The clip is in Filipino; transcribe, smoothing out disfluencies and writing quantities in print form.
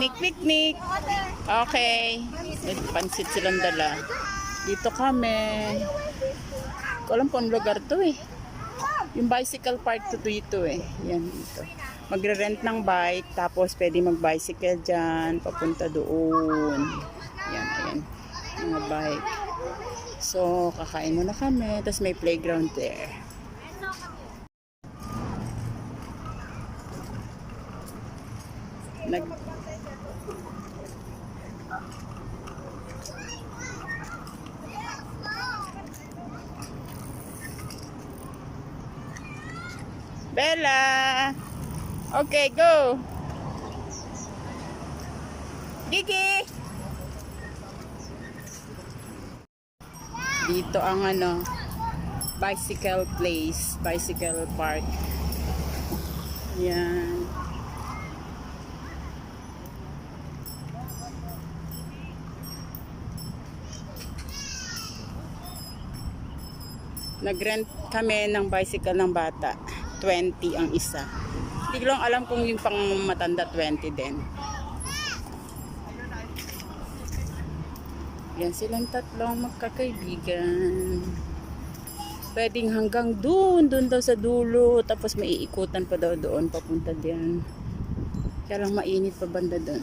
Picnic. Okay. May pansit silang dala. Dito kami. Ko alam kung lugar to eh. Yung bicycle park to dito eh. Yan dito. Magre-rent ng bike. Tapos pwede mag-bicycle dyan. Papunta doon. Yan, ayan. Mga bike. So, kakain muna kami. Tapos may playground there. Bella! Okay, go! Gigi! Dito ang bicycle place, bicycle park. Yan. Nag-rent kami ng bicycle ng bata. 20 ang isa. Hindi ko lang alam kung yung pang matanda 20 din. Yan silang tatlong magkakaibigan. Pwedeng hanggang doon daw sa dulo. Tapos may iikutan pa daw doon papunta diyan. Kaya lang mainit pa banda doon.